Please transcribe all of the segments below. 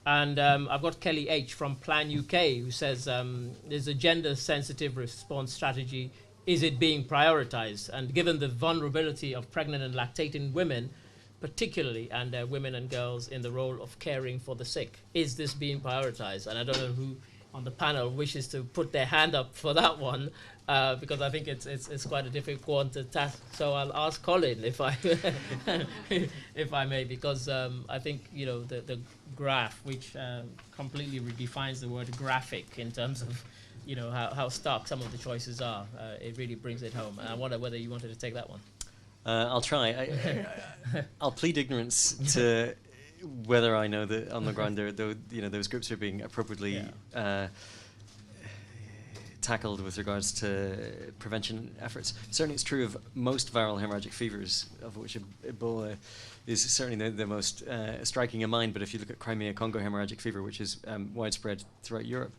And I've got Kelly H from Plan UK who says there's a gender-sensitive response strategy. Is it being prioritized? And given the vulnerability of pregnant and lactating women, particularly, and women and girls in the role of caring for the sick, is this being prioritized? And I don't know who on the panel wishes to put their hand up for that one, because I think it's quite a difficult one to task. So I'll ask Colin if I if I may, because I think the graph, which completely redefines the word graphic in terms of how stark some of the choices are. It really brings it home. And I wonder whether you wanted to take that one. I'll try. I'll plead ignorance to whether I know that on the ground those groups are being appropriately tackled with regards to prevention efforts. Certainly, it's true of most viral hemorrhagic fevers, of which Ebola is certainly the most striking in mind. But if you look at Crimea-Congo hemorrhagic fever, which is widespread throughout Europe,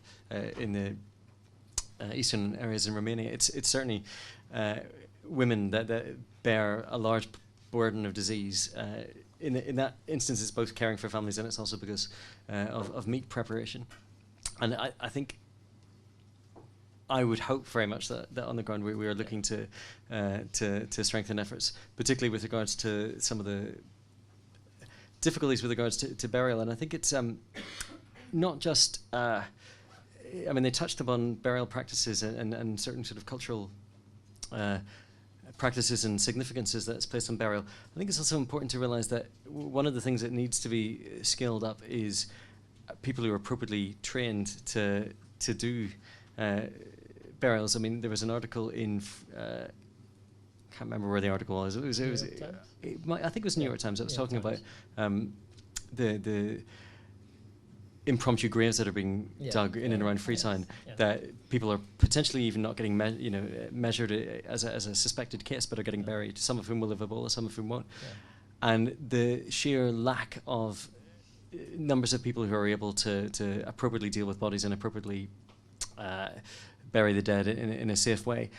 in the eastern areas in Romania, it's certainly women that bear a large burden of disease. In that instance, it's both caring for families and it's also because of meat preparation. And I think I would hope very much that on the ground we are looking to strengthen efforts, particularly with regards to some of the difficulties with regards to burial. And I think it's not just, they touched upon burial practices and certain sort of cultural practices and significances that's placed on burial. I think it's also important to realize that one of the things that needs to be scaled up is people who are appropriately trained to do burials. I mean, there was an article in can't remember where the article was. I think it was New York Times. It was talking about the impromptu graves that are being dug in and around Freetown, that people are potentially even not getting measured as a suspected case, but are getting buried. Some of whom will have Ebola, some of whom won't. And the sheer lack of numbers of people who are able to appropriately deal with bodies and appropriately bury the dead in a safe way.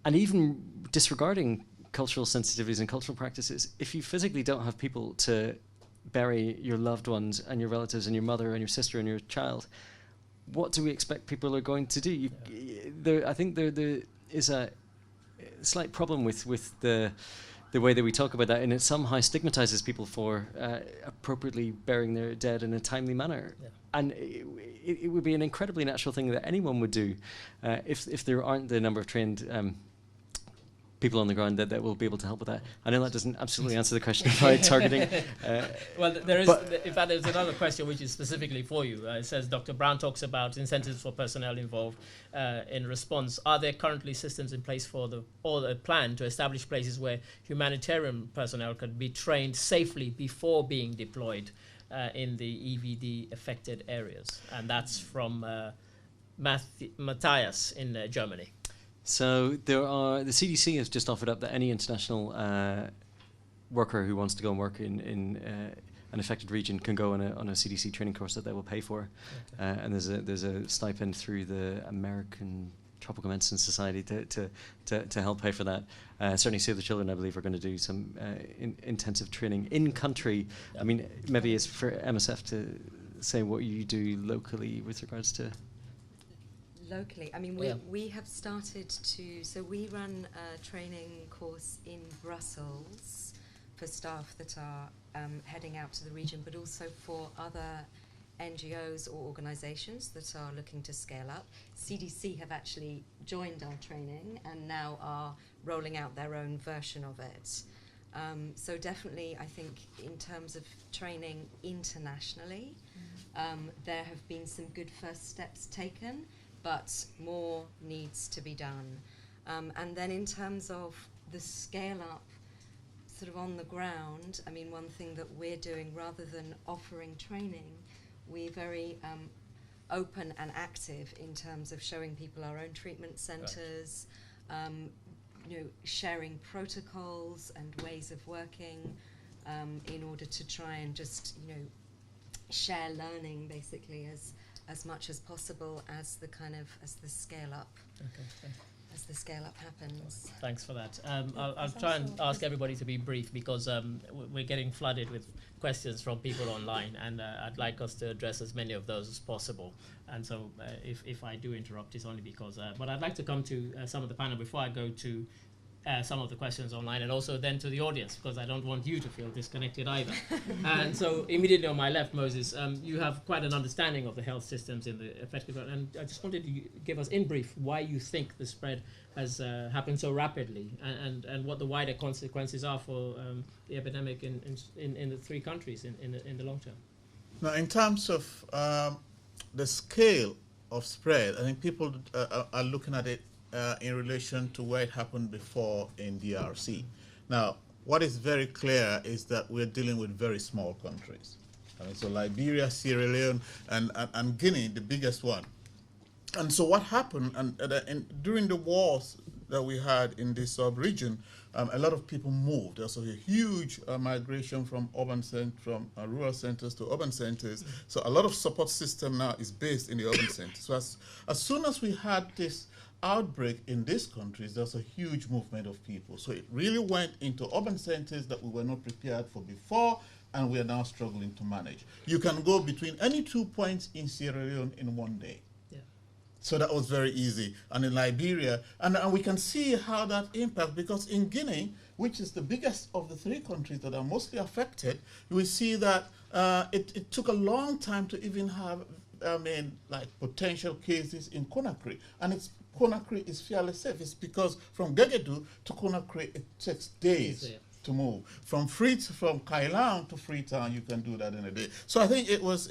And even disregarding cultural sensitivities and cultural practices, if you physically don't have people to bury your loved ones and your relatives and your mother and your sister and your child, what do we expect people are going to do? I think there is a slight problem with the way that we talk about that, and it somehow stigmatizes people for appropriately burying their dead in a timely manner. And it would be an incredibly natural thing that anyone would do if there aren't the number of trained people on the ground that will be able to help with that. I know that doesn't absolutely answer the question about targeting. Well, there is, in fact, there's another question which is specifically for you. It says, Dr. Brown talks about incentives for personnel involved in response. Are there currently systems in place or a plan to establish places where humanitarian personnel could be trained safely before being deployed in the EVD affected areas? And that's from Matthias in Germany. So the CDC has just offered up that any international worker who wants to go and work in an affected region can go on a CDC training course that they will pay for, and there's a stipend through the American Tropical Medicine Society to help pay for that. Certainly Save the Children, I believe, are going to do some intensive training in country. I mean, maybe it's for MSF to say what you do locally with regards to. Locally, I mean, we have started to, so we run a training course in Brussels for staff that are heading out to the region, but also for other NGOs or organisations that are looking to scale up. CDC have actually joined our training and now are rolling out their own version of it. So definitely, I think in terms of training internationally, there have been some good first steps taken, but more needs to be done. And then in terms of the scale up sort of on the ground, I mean, one thing that we're doing, rather than offering training, we're very open and active in terms of showing people our own treatment centres, sharing protocols and ways of working in order to try and just, share learning basically as much as possible as the scale up. Okay. as the scale-up happens. Thanks for that. I'll try and ask everybody to be brief because we're getting flooded with questions from people online, and I'd like us to address as many of those as possible. And so if I do interrupt, it's only because... but I'd like to come to some of the panel before I go to some of the questions online, and also then to the audience, because I don't want you to feel disconnected either. And so immediately on my left, Moses, you have quite an understanding of the health systems in the affected, and I just wanted to give us in brief why you think the spread has happened so rapidly, and what the wider consequences are for the epidemic in the three countries in the long term. Now, in terms of the scale of spread, I think people are looking at it in relation to where it happened before in DRC. Now, what is very clear is that we're dealing with very small countries. I mean, so Liberia, Sierra Leone, and Guinea, the biggest one. And so what happened, during the wars that we had in this sub-region, a lot of people moved. There was a huge migration from rural centers to urban centers. So a lot of support system now is based in the urban centers. So as soon as we had this outbreak in these countries, there's a huge movement of people. So it really went into urban centers that we were not prepared for before, and we are now struggling to manage. You can go between any 2 points in Sierra Leone in one day. Yeah. So that was very easy. And in Liberia, and we can see how that impacts, because in Guinea, which is the biggest of the three countries that are mostly affected, we see that it took a long time to even have, potential cases in Conakry. And Conakry is fairly safe. It's because from Gegedu to Conakry, it takes days to move. From Kailang to Freetown, you can do that in a day. So I think it was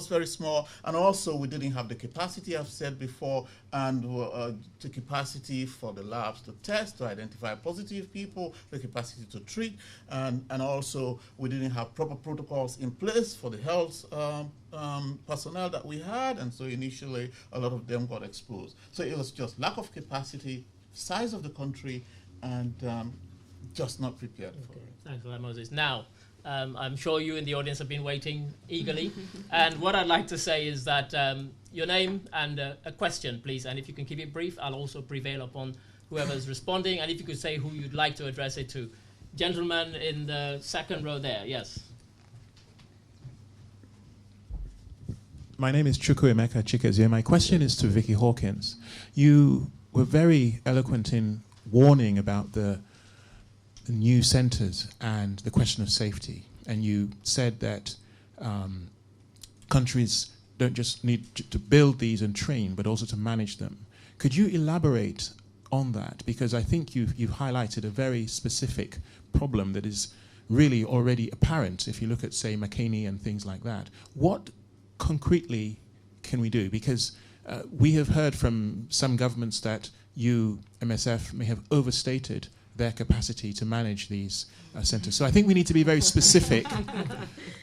very small, and also we didn't have the capacity, I've said before, and the capacity for the labs to test, to identify positive people, the capacity to treat, and also we didn't have proper protocols in place for the health personnel that we had, and so initially a lot of them got exposed. So it was just lack of capacity, size of the country, and just not prepared for it. Thanks for that, Moses. Now, I'm sure you in the audience have been waiting eagerly. And what I'd like to say is that your name and a question, please. And if you can keep it brief, I'll also prevail upon whoever's responding. And if you could say who you'd like to address it to. Gentleman in the second row there, yes. My name is Chukwuemeka Chikezie. My question is to Vicky Hawkins. You were very eloquent in warning about the new centres and the question of safety. And you said that countries don't just need to build these and train, but also to manage them. Could you elaborate on that? Because I think you've highlighted a very specific problem that is really already apparent if you look at, say, McKinney and things like that. What concretely can we do? Because we have heard from some governments that you, MSF, may have overstated their capacity to manage these centres. So I think we need to be very specific.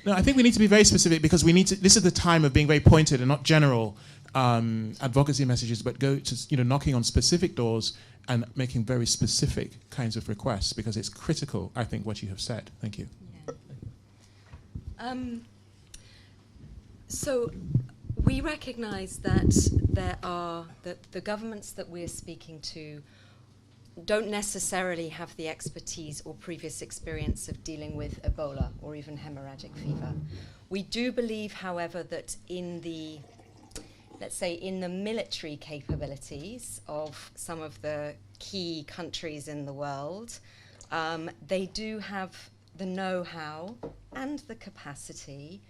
No, I think we need to be very specific because we need to. This is the time of being very pointed and not general advocacy messages, but go to knocking on specific doors and making very specific kinds of requests, because it's critical, I think, what you have said. Thank you. Yeah. So we recognise that the governments that we're speaking to don't necessarily have the expertise or previous experience of dealing with Ebola or even hemorrhagic fever. We do believe, however, that in the, let's say, in the military capabilities of some of the key countries in the world, they do have the know-how and the capacity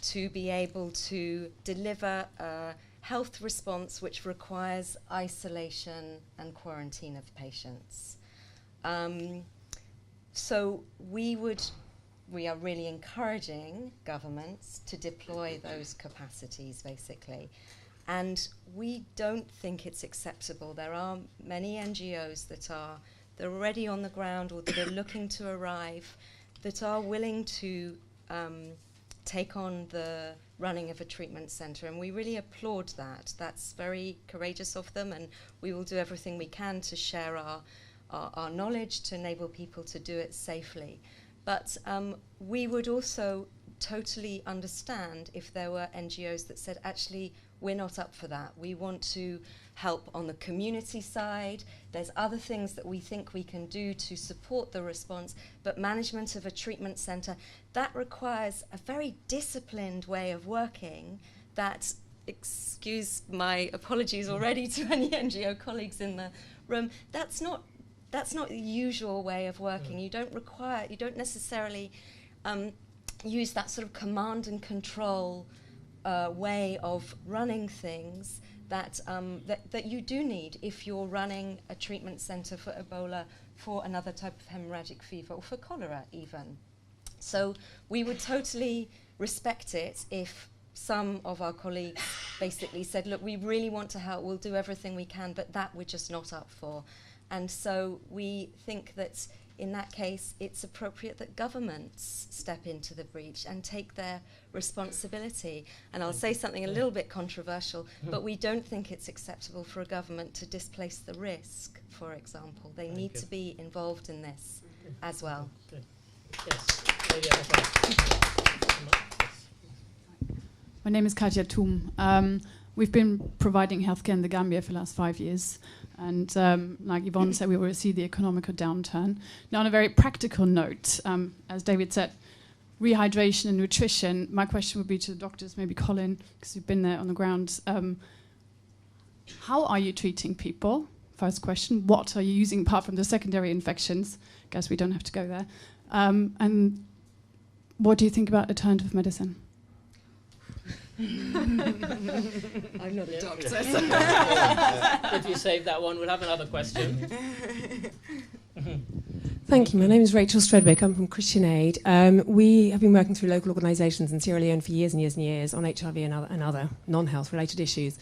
to be able to deliver a health response which requires isolation and quarantine of patients. So we are really encouraging governments to deploy those capacities, basically. And we don't think it's acceptable. There are many NGOs that are already on the ground or that are looking to arrive, that are willing to take on the running of a treatment centre, and we really applaud that. That's very courageous of them, and we will do everything we can to share our knowledge to enable people to do it safely. But we would also totally understand if there were NGOs that said, actually, we're not up for that. We want to help on the community side. There's other things that we think we can do to support the response, but management of a treatment centre, that requires a very disciplined way of working that, excuse my apologies already to any NGO colleagues in the room, that's not the usual way of working. You don't necessarily use that sort of command and control way of running things that you do need if you're running a treatment centre for Ebola, for another type of hemorrhagic fever, or for cholera even. So we would totally respect it if some of our colleagues basically said, look, we really want to help, we'll do everything we can, but that we're just not up for. And so we think that in that case, it's appropriate that governments step into the breach and take their responsibility. And I'll say something a little bit controversial, but we don't think it's acceptable for a government to displace the risk, for example. They need to be involved in this as well. Good. Yes. Lady at the front. My name is Katia Toom. We've been providing healthcare in the Gambia for the last 5 years. And like Yvonne said, we will see the economical downturn. Now, on a very practical note, as David said, rehydration and nutrition, my question would be to the doctors, maybe Colin, because you've been there on the ground. How are you treating people? First question. What are you using apart from the secondary infections? Guess we don't have to go there. And what do you think about alternative medicine? I'm not a doctor. So. If you save that one, we'll have another question. Thank you. My name is Rachel Stredwick. I'm from Christian Aid. We have been working through local organisations in Sierra Leone for years and years and years on HIV and other non-health related issues.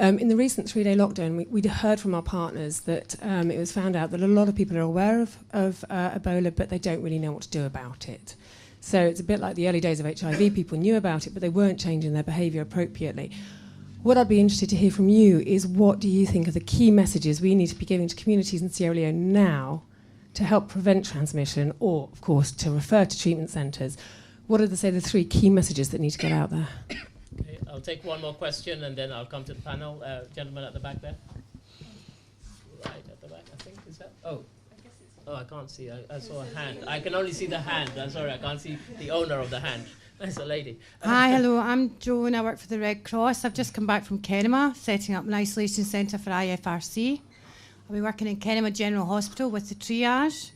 In the recent 3-day lockdown, we'd heard from our partners that it was found out that a lot of people are aware of Ebola, but they don't really know what to do about it. So it's a bit like the early days of HIV. People knew about it, but they weren't changing their behaviour appropriately. What I'd be interested to hear from you is, what do you think are the key messages we need to be giving to communities in Sierra Leone now to help prevent transmission, or, of course, to refer to treatment centres? What are the 3 key messages that need to get out there? Okay, I'll take one more question, and then I'll come to the panel. Gentleman at the back there. Right at the back, I think. Is that? Oh, I can't see. I saw a hand. I can only see the hand. I'm sorry, I can't see the owner of the hand. That's a lady. Hi, hello. I'm Joan. I work for the Red Cross. I've just come back from Kenema, setting up an isolation centre for IFRC. I'll be working in Kenema General Hospital with the triage,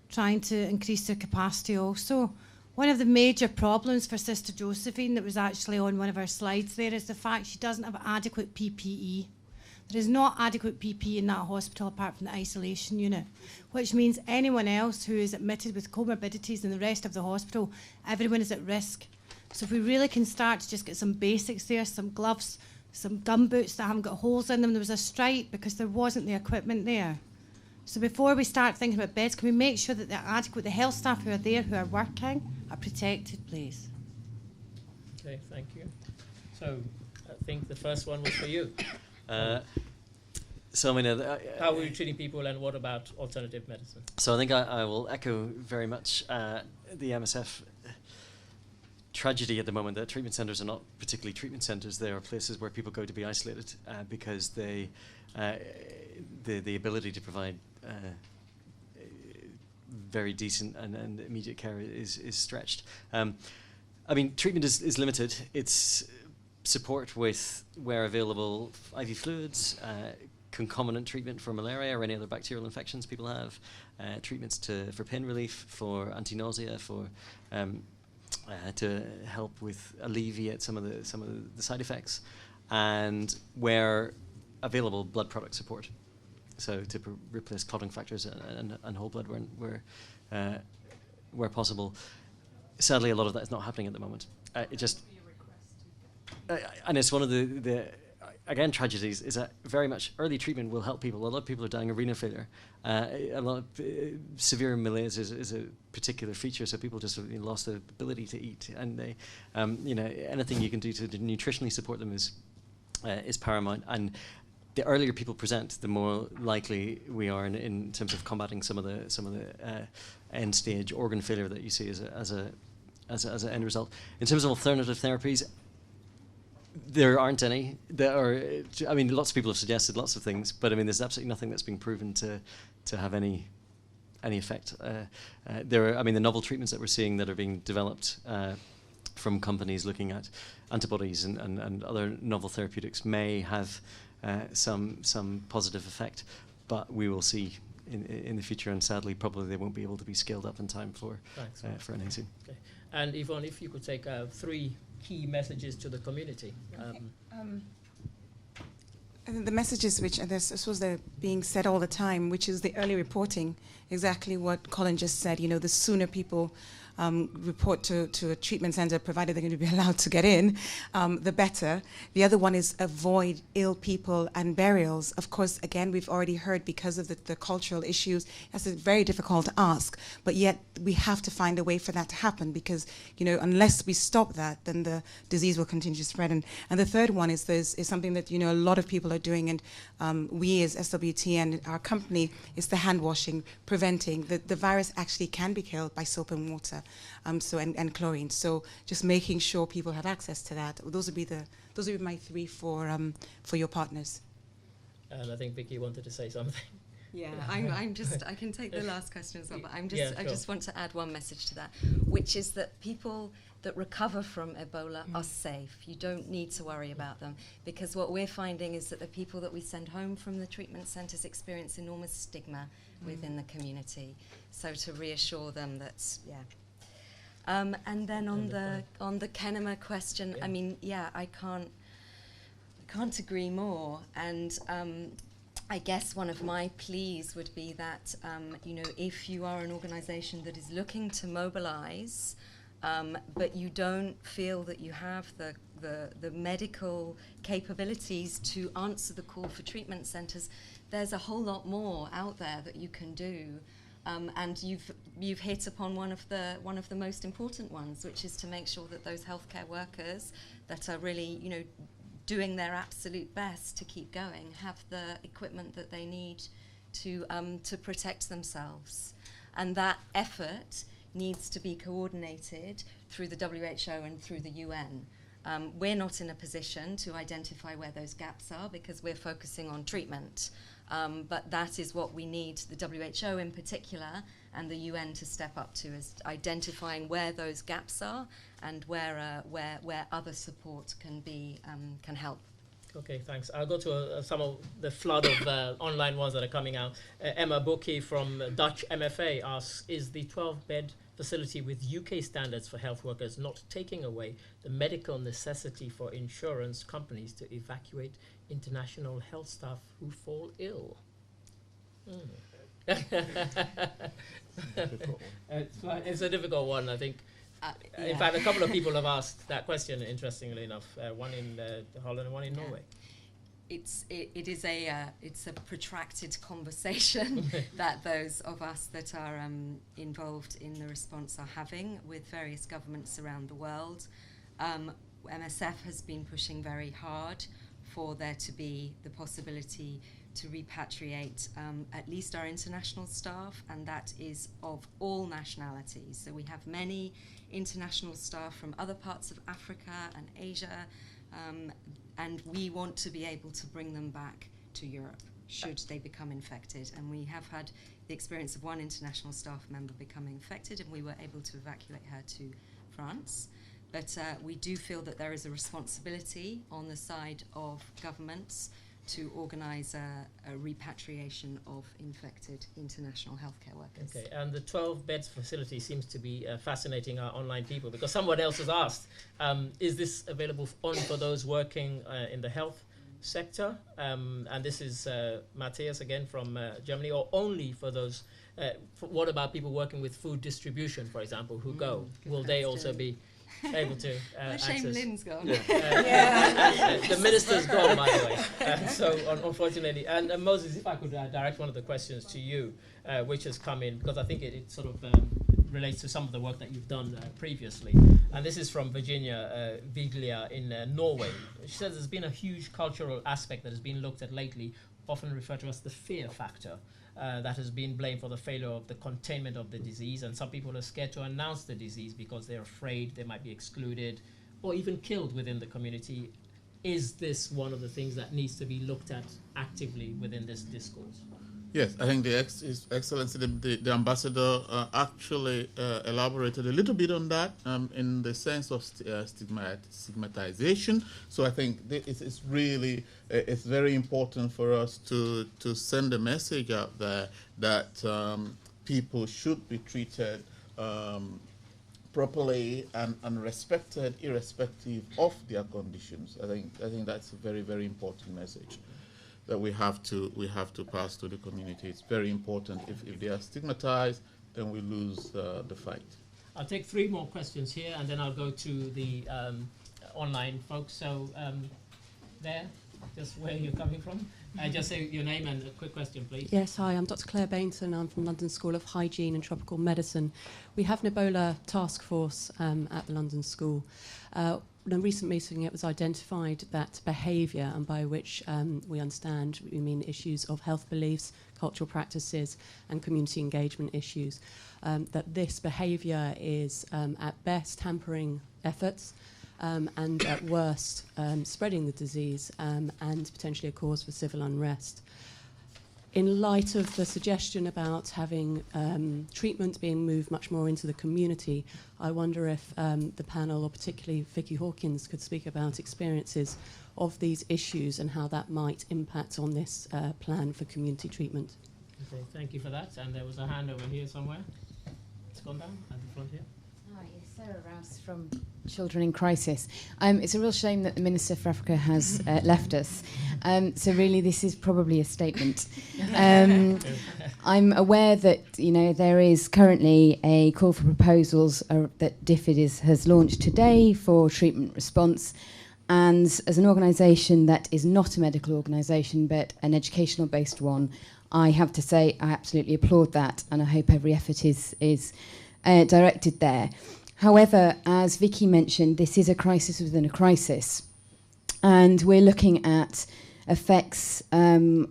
trying to increase their capacity also. One of the major problems for Sister Josephine that was actually on one of our slides there is the fact she doesn't have adequate PPE. There is not adequate PPE in that hospital apart from the isolation unit, which means anyone else who is admitted with comorbidities in the rest of the hospital, everyone is at risk. So if we really can start to just get some basics there, some gloves, some gumboots that haven't got holes in them. There was a strike because there wasn't the equipment there. So before we start thinking about beds, can we make sure that they're adequate, the health staff who are there, who are working, are protected, please? Okay, thank you. So I think the first one was for you. So I mean, how are we treating people, and what about alternative medicine? So I think I will echo very much the MSF tragedy at the moment that treatment centres are not particularly treatment centres. They are places where people go to be isolated because they the ability to provide very decent and immediate care is stretched. I mean, treatment is limited. It's support with, where available, IV fluids, concomitant treatment for malaria or any other bacterial infections people have, treatments for pain relief, for anti-nausea, for to help with alleviate some of the side effects, and where available, blood product support. So to replace clotting factors and whole blood where possible. Sadly, a lot of that is not happening at the moment. It just and it's one of the again tragedies is that very much early treatment will help people. A lot of people are dying of renal failure. A lot of severe malaise is a particular feature, so people just lost the ability to eat, and they, anything you can do to nutritionally support them is paramount. And the earlier people present, the more likely we are in terms of combating some of the end stage organ failure that you see as as an end result. In terms of alternative therapies, there aren't any. I mean, lots of people have suggested lots of things, but I mean, there's absolutely nothing that's been proven to have any effect. I mean, the novel treatments that we're seeing that are being developed from companies looking at antibodies and other novel therapeutics may have some positive effect, but we will see in the future, and sadly, probably they won't be able to be scaled up in time for anything. Okay. And Yvonne, if you could take 3 key messages to the community. Okay. The messages which, I suppose they're being said all the time, which is the early reporting, exactly what Colin just said. You know, the sooner people report to a treatment centre, provided they're going to be allowed to get in, the better. The other one is avoid ill people and burials. Of course, again, we've already heard because of the cultural issues, that's a very difficult ask, but yet we have to find a way for that to happen because, you know, unless we stop that, then the disease will continue to spread. And the third one is something that, you know, a lot of people are doing, and we as SWT and our company is the hand washing, preventing. The virus actually can be killed by soap and water. And chlorine. So just making sure people have access to that. Those would be my 3 for your partners. And I think Vicky wanted to say something. Yeah, I can take the last question as well, but I just want to add one message to that, which is that people that recover from Ebola are safe. You don't need to worry about them, because what we're finding is that the people that we send home from the treatment centres experience enormous stigma within the community. So to reassure them that, and then on the Kenema question, I mean, I can't agree more. And I guess one of my pleas would be that you know, if you are an organisation that is looking to mobilise, but you don't feel that you have the medical capabilities to answer the call for treatment centres, there's a whole lot more out there that you can do. And you've hit upon one of the most important ones, which is to make sure that those healthcare workers that are really, you know, doing their absolute best to keep going have the equipment that they need to protect themselves. And that effort needs to be coordinated through the WHO and through the UN. We're not in a position to identify where those gaps are because we're focusing on treatment. But that is what we need the WHO in particular and the UN to step up to, is identifying where those gaps are and where other support can help. Okay, thanks. I'll go to some of the flood of online ones that are coming out. Emma Bookie from Dutch MFA asks, is the 12-bed facility with UK standards for health workers not taking away the medical necessity for insurance companies to evacuate international health staff who fall ill? It's a difficult one, I think. In fact, a couple of people have asked that question, interestingly enough, one in Holland and one in Norway. It's a protracted conversation that those of us that are involved in the response are having with various governments around the world. MSF has been pushing very hard for there to be the possibility to repatriate at least our international staff, and that is of all nationalities. So we have many international staff from other parts of Africa and Asia, and we want to be able to bring them back to Europe should they become infected. And we have had the experience of one international staff member becoming infected, and we were able to evacuate her to France. But we do feel that there is a responsibility on the side of governments to organise a repatriation of infected international healthcare workers. Okay, and the 12-beds facility seems to be fascinating our online people, because someone else has asked, is this available only for those working in the health sector? And this is Matthias again from Germany, or only for those, what about people working with food distribution, for example, who go? Will they also be able to shame Lynn's gone. The minister's gone, by the way. So unfortunately, and Moses, if I could direct one of the questions to you, which has come in, because I think it sort of relates to some of the work that you've done previously. And this is from Virginia Viglia in Norway. She says there's been a huge cultural aspect that has been looked at lately. often referred to as the fear factor. That has been blamed for the failure of the containment of the disease, and some people are scared to announce the disease because they're afraid they might be excluded or even killed within the community. Is this one of the things that needs to be looked at actively within this discourse? Yes, I think His Excellency, the ambassador, actually elaborated a little bit on that in the sense of stigmatization. So I think it's really it's very important for us to send a message out there that people should be treated properly and respected, irrespective of their conditions. I think that's a very, very important message that we have to pass to the community. It's very important. If they are stigmatized, then we lose the fight. I'll take 3 more questions here, and then I'll go to the online folks. So there, just where you're coming from. Just say your name and a quick question, please. Yes, hi, I'm Dr. Claire Bainton. I'm from London School of Hygiene and Tropical Medicine. We have an Ebola task force at the London School. In a recent meeting, it was identified that behaviour, and by which we understand we mean issues of health beliefs, cultural practices, and community engagement issues, that this behaviour is at best hampering efforts, and at worst spreading the disease and potentially a cause for civil unrest. In light of the suggestion about having treatment being moved much more into the community, I wonder if the panel, or particularly Vicky Hawkins, could speak about experiences of these issues and how that might impact on this plan for community treatment. Okay, thank you for that. And there was a hand over here somewhere. It's gone down at the front here. Hi, it's Sarah Rouse from Children in Crisis. It's a real shame that the Minister for Africa has left us. So really, this is probably a statement. I'm aware that there is currently a call for proposals that DFID has launched today for treatment response. And as an organisation that is not a medical organisation but an educational-based one, I have to say I absolutely applaud that, and I hope every effort is directed there. However, as Vicky mentioned, this is a crisis within a crisis, and we're looking at effects on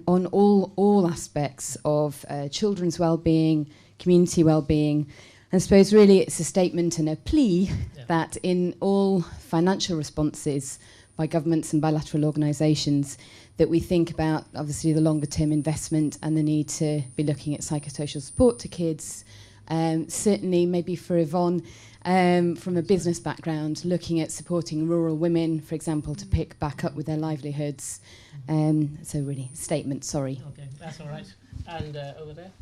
all aspects of children's well-being, community well-being. And I suppose really it's a statement and a plea that in all financial responses by governments and bilateral organisations, that we think about obviously the longer-term investment and the need to be looking at psychosocial support to kids. Certainly, maybe for Yvonne, from a business background, looking at supporting rural women, for example, to pick back up with their livelihoods. So really, statement, sorry. Okay, that's all right. And over there?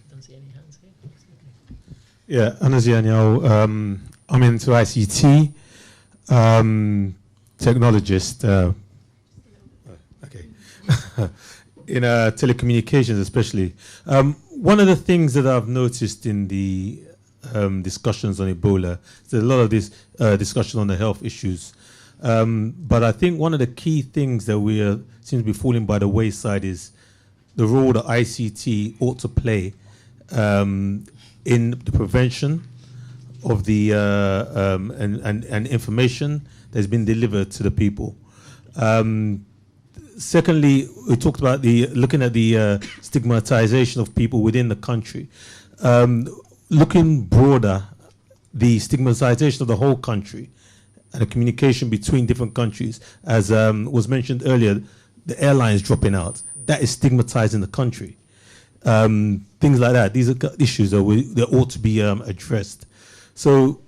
Don't see any hands here. Yeah, Anaziano, I'm into ICT, technologist, in telecommunications especially. One of the things that I've noticed in the discussions on Ebola, there's a lot of this discussion on the health issues. But I think one of the key things that seems to be falling by the wayside is the role that ICT ought to play in the prevention of the and information that's been delivered to the people. Secondly, we talked about looking at the stigmatization of people within the country. Looking broader, the stigmatization of the whole country and the communication between different countries, as was mentioned earlier, the airlines dropping out, that is stigmatizing the country. Things like that. These are issues that ought to be addressed. So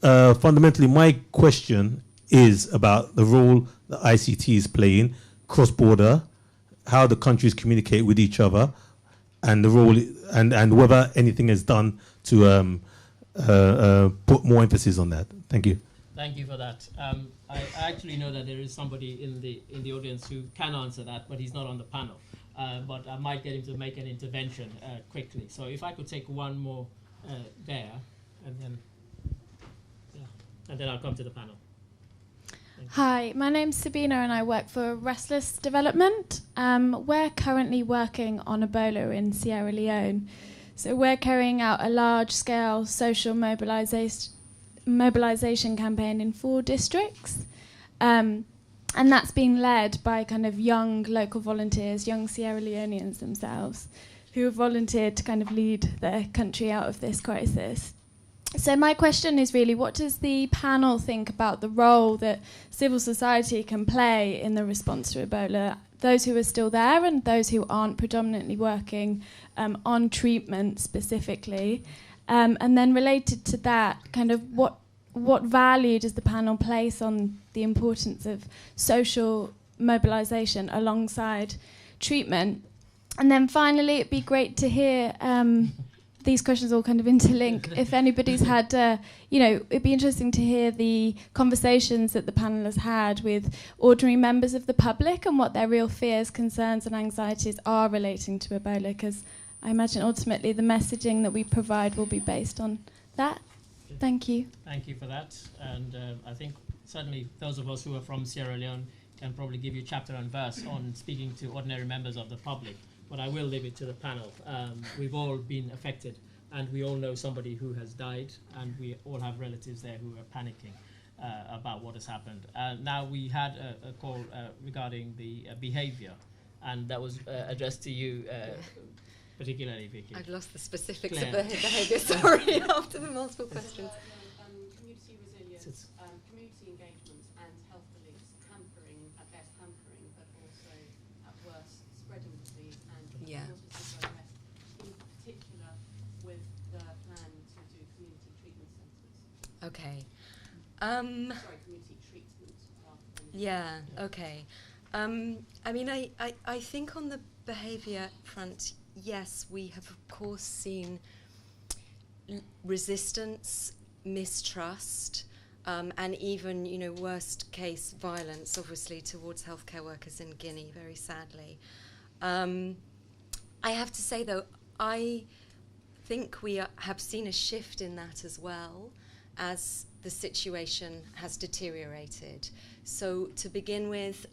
fundamentally, my question is about the role that ICT is playing cross-border, how the countries communicate with each other, and the role and whether anything is done to put more emphasis on that. Thank you. Thank you for that. I actually know that there is somebody in the audience who can answer that, but he's not on the panel. But I might get him to make an intervention quickly. So if I could take one more there, and then I'll come to the panel. Hi, my name's Sabina and I work for Restless Development. We're currently working on Ebola in Sierra Leone. So we're carrying out a large-scale social mobilisation campaign in 4 districts. And that's being led by kind of young local volunteers, young Sierra Leoneans themselves, who have volunteered to kind of lead their country out of this crisis. So my question is really, what does the panel think about the role that civil society can play in the response to Ebola? Those who are still there and those who aren't predominantly working on treatment specifically. And then related to that, kind of what value does the panel place on the importance of social mobilisation alongside treatment? And then finally, it'd be great to hear, these questions all kind of interlink, if anybody's had, it'd be interesting to hear the conversations that the panel has had with ordinary members of the public and what their real fears, concerns and anxieties are relating to Ebola, because I imagine ultimately the messaging that we provide will be based on that. Thank you. Thank you for that. And I think certainly those of us who are from Sierra Leone can probably give you chapter and verse on speaking to ordinary members of the public. But I will leave it to the panel. We've all been affected, and we all know somebody who has died, and we all have relatives there who are panicking about what has happened. Now, we had a call regarding the behavior, and that was addressed to you particularly, Vicky. I've lost the specifics of the behaviour, sorry, after the multiple questions. Community resilience, community engagement and health beliefs hampering, at best hampering, but also at worst spreading disease and in particular with the plan to do community treatment centres. Okay. Sorry, community treatment. Yeah, okay. I mean, I think on the behaviour front, yes, we have of course seen resistance, mistrust, and even, worst case violence, obviously, towards healthcare workers in Guinea, very sadly. I have to say, though, I think we have seen a shift in that as well as the situation has deteriorated. So to begin with,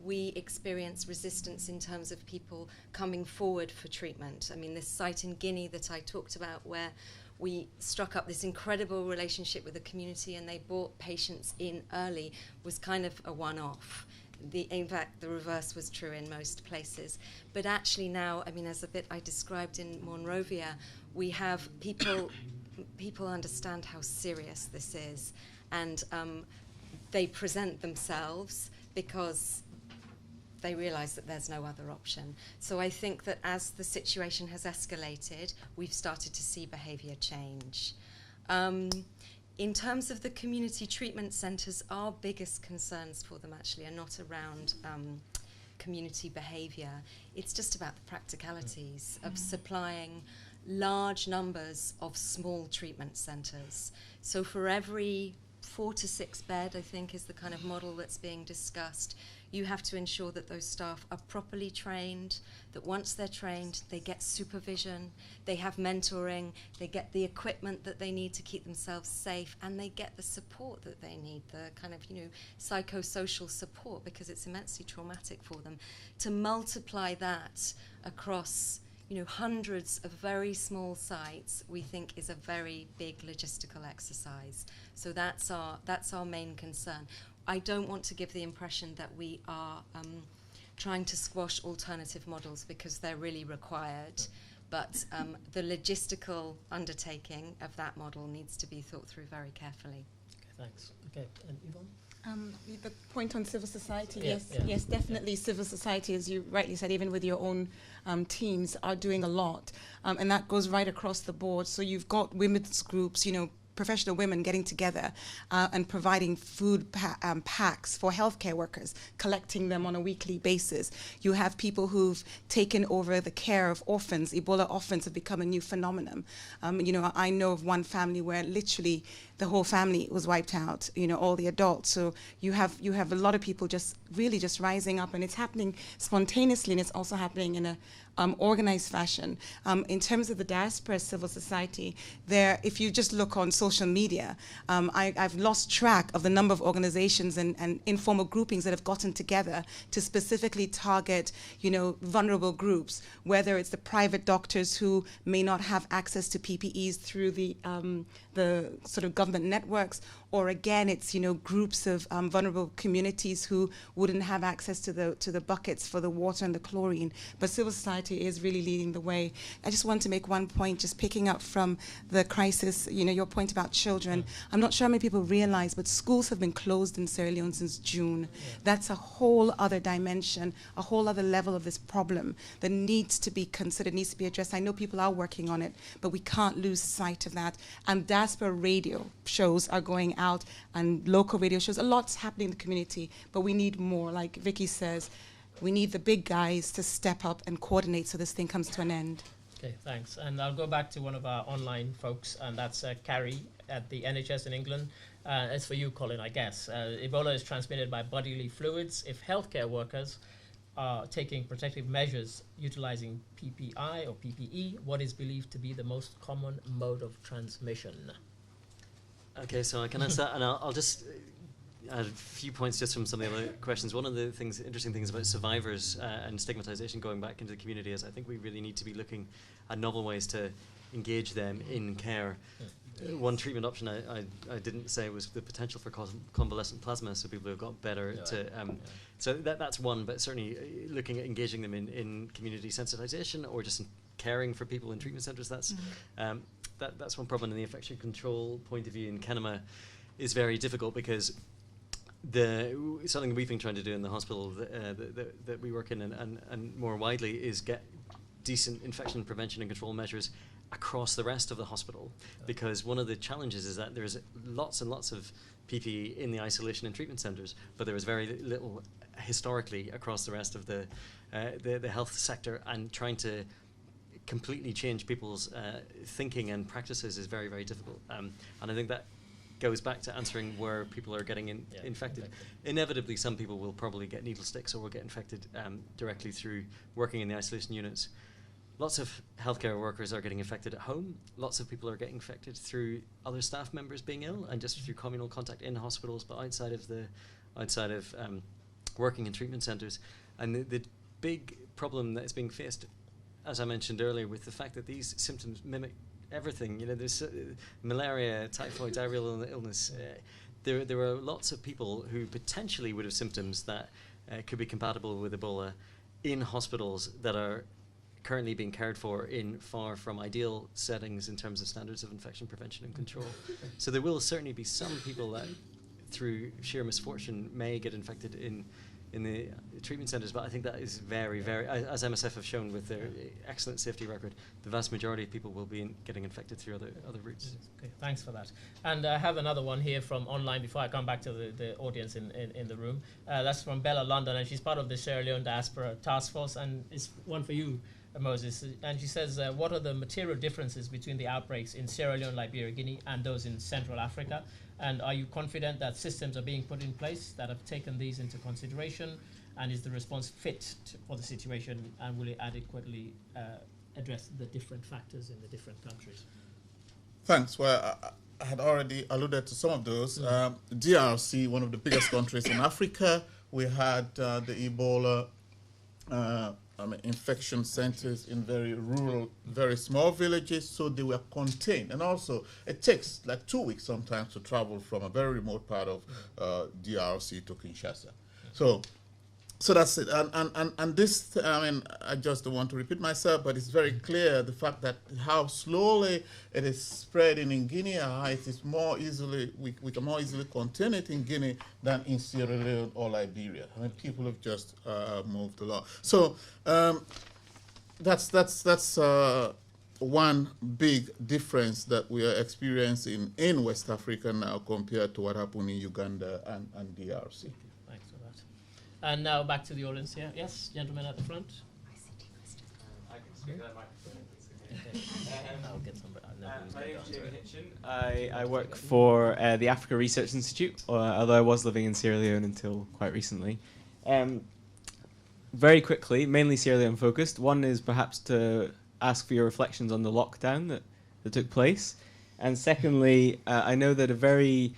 we experience resistance in terms of people coming forward for treatment. I mean, this site in Guinea that I talked about, where we struck up this incredible relationship with the community and they brought patients in early, was kind of a one-off. In fact, the reverse was true in most places. But actually now, I mean, as a bit I described in Monrovia, we have people understand how serious this is, and they present themselves because they realize that there's no other option. So I think that as the situation has escalated, we've started to see behavior change. In terms of the community treatment centres, our biggest concerns for them actually are not around community behaviour. It's just about the practicalities of supplying large numbers of small treatment centres. So for every 4 to 6 bed, I think, is the kind of model that's being discussed. You have to ensure that those staff are properly trained, that once they're trained, they get supervision, they have mentoring, they get the equipment that they need to keep themselves safe, and they get the support that they need, the kind of, psychosocial support, because it's immensely traumatic for them. To multiply that across hundreds of very small sites, we think is a very big logistical exercise. So that's our main concern. I don't want to give the impression that we are trying to squash alternative models, because they're really required. But the logistical undertaking of that model needs to be thought through very carefully. Okay, thanks. Okay, and Yvonne? The point on civil society, Yeah, yes, definitely civil society, as you rightly said, even with your own teams, are doing a lot. And that goes right across the board. So you've got women's groups, professional women getting together and providing food packs for healthcare workers, collecting them on a weekly basis. You have people who've taken over the care of orphans. Ebola orphans have become a new phenomenon. I know of one family where literally the whole family was wiped out, all the adults. So you have a lot of people just really just rising up, and it's happening spontaneously, and it's also happening in a organized fashion. In terms of the diaspora civil society, if you just look on social media, I've lost track of the number of organizations and informal groupings that have gotten together to specifically target, vulnerable groups, whether it's the private doctors who may not have access to PPEs through the the sort of government networks, or again, it's, you know, groups of vulnerable communities who wouldn't have access to the buckets for the water and the chlorine. But civil society is really leading the way. I just want to make one point, just picking up from the crisis, you know, your point about children. I'm not sure how many people realize, but schools have been closed in Sierra Leone since June. That's a whole other dimension, a whole other level of this problem that needs to be considered, needs to be addressed. I know people are working on it, but we can't lose sight of that. And diaspora radio shows are going out, and local radio shows. A lot's happening in the community, but we need more. Like Vicky says, we need the big guys to step up and coordinate so this thing comes to an end. Okay, thanks. And I'll go back to one of our online folks, and that's Carrie at the NHS in England. It's for you, Colin, I guess. Ebola is transmitted by bodily fluids. If healthcare workers are taking protective measures utilizing PPI or PPE, what is believed to be the most common mode of transmission? Okay, so I can answer that, and I'll just add a few points just from some of the other questions. One of the interesting things about survivors and stigmatization going back into the community is I think we really need to be looking at novel ways to engage them in care. One treatment option I didn't say was the potential for convalescent plasma, so people who have got better so that's one, but certainly looking at engaging them in community sensitization or just in caring for people in treatment centres, that's one problem. And the infection control point of view in Kenema is very difficult because something we've been trying to do in the hospital that we work in and more widely is get decent infection prevention and control measures across the rest of the hospital, because one of the challenges is that there's lots and lots of PPE in the isolation and treatment centres, but there is very little historically across the rest of the health sector, and trying to completely change people's thinking and practices is very, very difficult. And I think that goes back to answering where people are getting infected. Exactly. Inevitably, some people will probably get needle sticks or will get infected directly through working in the isolation units. Lots of healthcare workers are getting infected at home. Lots of people are getting infected through other staff members being ill and just through communal contact in hospitals, but outside of working in treatment centres. And the big problem that is being faced, as I mentioned earlier, with the fact that these symptoms mimic everything. You know, there's malaria, typhoid, diarrheal illness. There are lots of people who potentially would have symptoms that could be compatible with Ebola in hospitals that are currently being cared for in far from ideal settings in terms of standards of infection prevention and control. So there will certainly be some people that, through sheer misfortune, may get infected in the treatment centres, but I think that is very, very, as MSF have shown with their excellent safety record, the vast majority of people will be getting infected through other routes. Okay, thanks for that. And I have another one here from online before I come back to the audience in the room. That's from Bella London, and she's part of the Sierra Leone Diaspora Task Force, and it's one for you, Moses. And she says, what are the material differences between the outbreaks in Sierra Leone, Liberia, Guinea, and those in Central Africa? And are you confident that systems are being put in place that have taken these into consideration? And is the response fit for the situation? And will it adequately address the different factors in the different countries? Thanks. Well, I had already alluded to some of those. DRC, one of the biggest countries in Africa, we had the Ebola infection centers in very rural, very small villages, so they were contained. And also, it takes like 2 weeks sometimes to travel from a very remote part of DRC to Kinshasa. So that's it. And this, I just don't want to repeat myself, but it's very clear the fact that how slowly it is spreading in Guinea, how it is more easily, we can more easily contain it in Guinea than in Sierra Leone or Liberia. People have just moved along. So that's one big difference that we are experiencing in West Africa now compared to what happened in Uganda and DRC. And now back to the audience here. Yes, gentleman at the front. I can speak to that microphone. I'll get somebody. My name is Jamie Hitchin. I work for the Africa Research Institute, although I was living in Sierra Leone until quite recently. Very quickly, mainly Sierra Leone focused. One is perhaps to ask for your reflections on the lockdown that took place. And secondly, I know that a very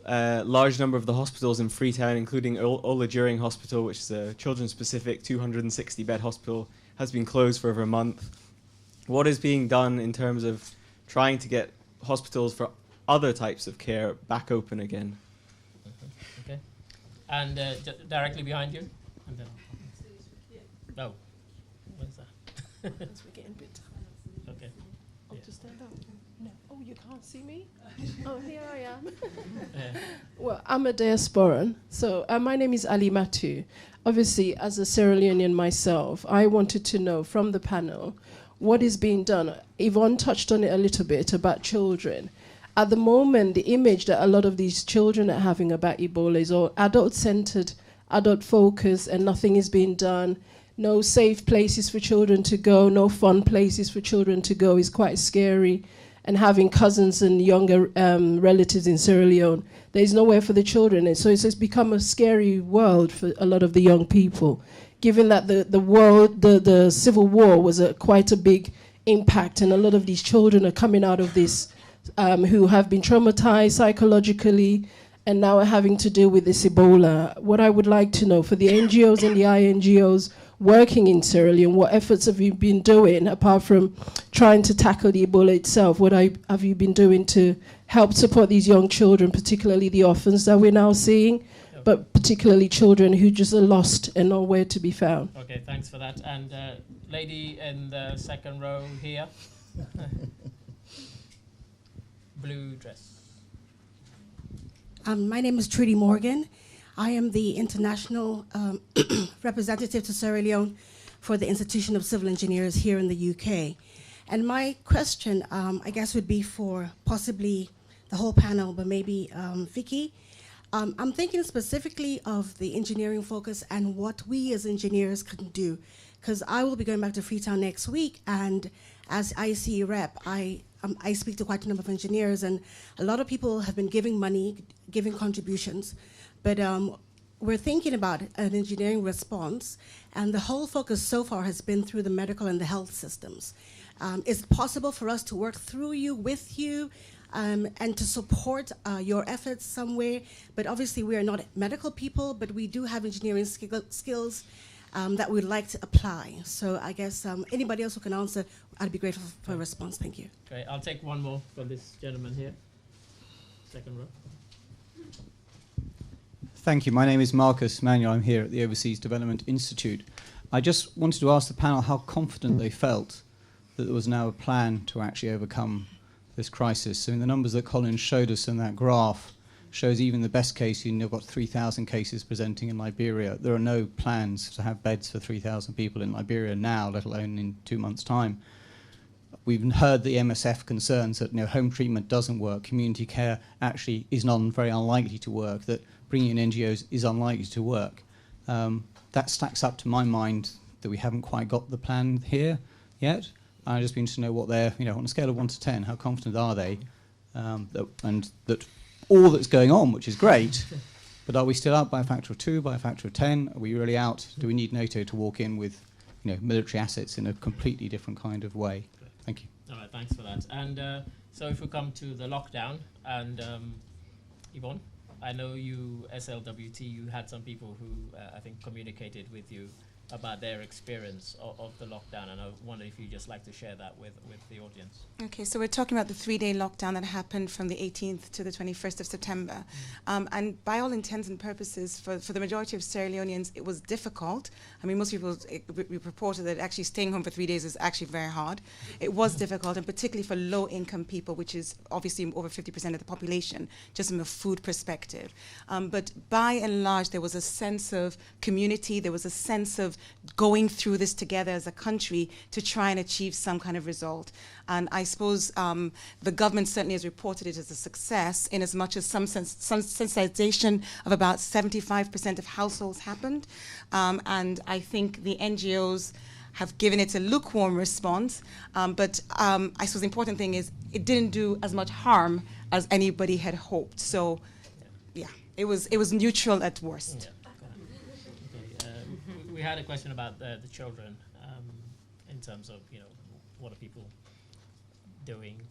large number of the hospitals in Freetown, including Ola During Hospital, which is a children-specific 260-bed hospital, has been closed for over a month. What is being done in terms of trying to get hospitals for other types of care back open again. Okay. And directly behind you? And then no. What is that? We're getting a bit tired. Okay. Oh, to stand up? No. Oh, you can't see me? Oh, here I am. Well, I'm a diasporan. So my name is Ali Matu. Obviously, as a Sierra Leonean myself, I wanted to know from the panel what is being done. Yvonne touched on it a little bit about children. At the moment, the image that a lot of these children are having about Ebola is all adult-centered, adult-focused, and nothing is being done. No safe places for children to go, no fun places for children to go is quite scary. And having cousins and younger relatives in Sierra Leone, there is nowhere for the children. And so it's become a scary world for a lot of the young people, given that the civil war was quite a big impact, and a lot of these children are coming out of this who have been traumatized psychologically and now are having to deal with this Ebola. What I would like to know for the NGOs and the INGOs working in Sierra Leone, what efforts have you been doing apart from trying to tackle the Ebola itself? What have you been doing to help support these young children, particularly the orphans that we're now seeing, but particularly children who just are lost and nowhere to be found? Okay, thanks for that. And lady in the second row here. Blue dress. My name is Trudy Morgan. I am the international representative to Sierra Leone for the Institution of Civil Engineers here in the UK. And my question, I guess, would be for possibly the whole panel, but maybe Vicky. I'm thinking specifically of the engineering focus and what we as engineers can do. Because I will be going back to Freetown next week, and as ICE rep, I speak to quite a number of engineers, and a lot of people have been giving money, giving contributions. But we're thinking about an engineering response, and the whole focus so far has been through the medical and the health systems. Is it possible for us to work through you, with you, and to support your efforts somewhere? But obviously we are not medical people, but we do have engineering skills that we'd like to apply. So I guess anybody else who can answer, I'd be grateful for a response. Thank you. Okay, I'll take one more from this gentleman here. Second row. Thank you. My name is Marcus Manuel. I'm here at the Overseas Development Institute. I just wanted to ask the panel how confident they felt that there was now a plan to actually overcome this crisis. So in the numbers that Colin showed us in that graph shows even the best case, you've got 3,000 cases presenting in Liberia. There are no plans to have beds for 3,000 people in Liberia now, let alone in 2 months' time. We've heard the MSF concerns that home treatment doesn't work, community care actually is very unlikely to work, that bringing in NGOs is unlikely to work. That stacks up to my mind that we haven't quite got the plan here yet. I'd just be interested to know what they're, on a scale of 1 to 10, how confident are they? And that all that's going on, which is great, but are we still out by a factor of 2, by a factor of 10? Are we really out? Do we need NATO to walk in with military assets in a completely different kind of way? Thank you. All right, thanks for that. And so if we come to the lockdown, and Yvonne, I know you, SLWT, you had some people who I think communicated with you about their experience of the lockdown, and I wonder if you'd just like to share that with the audience. Okay, so we're talking about the 3-day lockdown that happened from the 18th to the 21st of September. And by all intents and purposes, for the majority of Sierra Leoneans, it was difficult. I mean, most people reported that actually staying home for 3 days is actually very hard. It was difficult, and particularly for low-income people, which is obviously over 50% of the population, just from a food perspective. But by and large, there was a sense of community, there was a sense of going through this together as a country to try and achieve some kind of result. And I suppose the government certainly has reported it as a success, in as much as some sensitization of about 75% of households happened. And I think the NGOs have given it a lukewarm response. But I suppose the important thing is it didn't do as much harm as anybody had hoped. So, yeah, it was neutral at worst. Yeah. We had a question about the children in terms of, what are people doing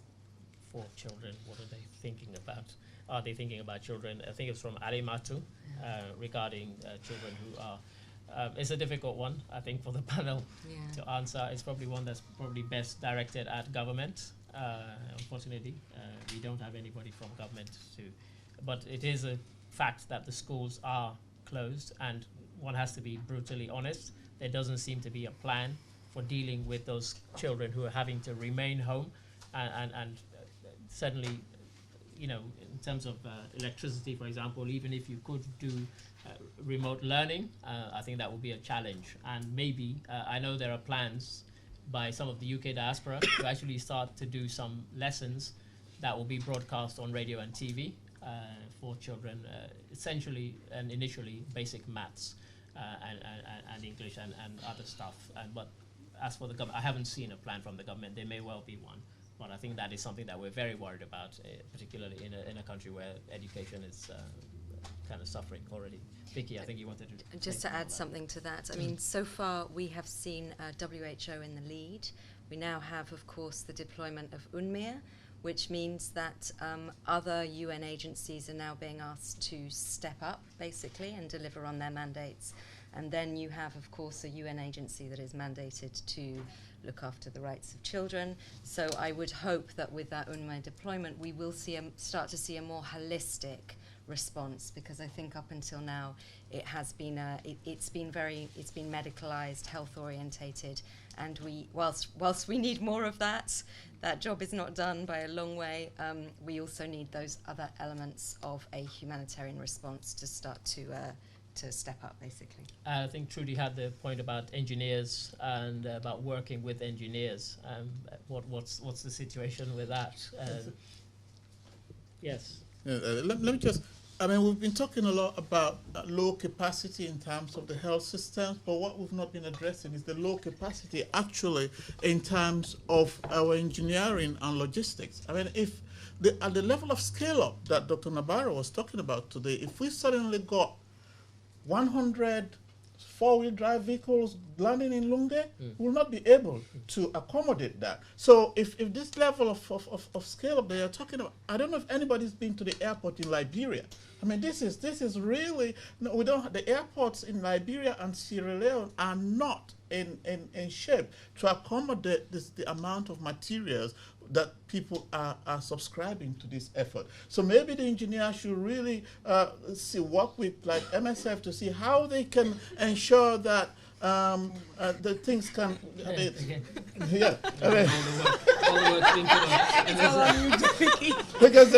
for children? What are they thinking about? Are they thinking about children? I think it's from Ali Matu regarding children who are. It's a difficult one, I think, for the panel to answer. It's probably one that's probably best directed at government Unfortunately, we don't have anybody from government to, but it is a fact that the schools are closed, and one has to be brutally honest. There doesn't seem to be a plan for dealing with those children who are having to remain home, and certainly, you know, in terms of electricity, for example, even if you could do remote learning, I think that would be a challenge. And maybe, I know there are plans by some of the UK diaspora to actually start to do some lessons that will be broadcast on radio and TV for children, essentially and initially basic maths and English and other stuff. But as for the government, I haven't seen a plan from the government. There may well be one, but I think that is something that we're very worried about, particularly in a country where education is kind of suffering already. Vicky, I think you wanted to... Just to add something to that, I mean, so far we have seen WHO in the lead. We now have, of course, the deployment of UNMIR, which means that other UN agencies are now being asked to step up, basically, and deliver on their mandates. And then you have, of course, a UN agency that is mandated to look after the rights of children. So I would hope that with that UNMIR deployment, we will see start to see a more holistic response, because I think up until now it has been it's been medicalized, health orientated, and whilst we need more of that job is not done by a long way. We also need those other elements of a humanitarian response to start to step up, basically. I think Trudy had the point about engineers and about working with engineers. What's the situation with that? Yes. Let me just, I mean, we've been talking a lot about low capacity in terms of the health systems, but what we've not been addressing is the low capacity actually in terms of our engineering and logistics. I mean, if at the level of scale up that Dr. Nabarro was talking about today, if we suddenly got 100 four-wheel drive vehicles landing in Lunge, will not be able to accommodate that. So if this level of scale up they are talking about, I don't know if anybody's been to the airport in Liberia. I mean, this is really, no, we don't, the airports in Liberia and Sierra Leone are not in shape to accommodate the amount of materials that people are subscribing to this effort. So maybe the engineer should really work with like MSF to see how they can ensure that the things can. Yeah. Because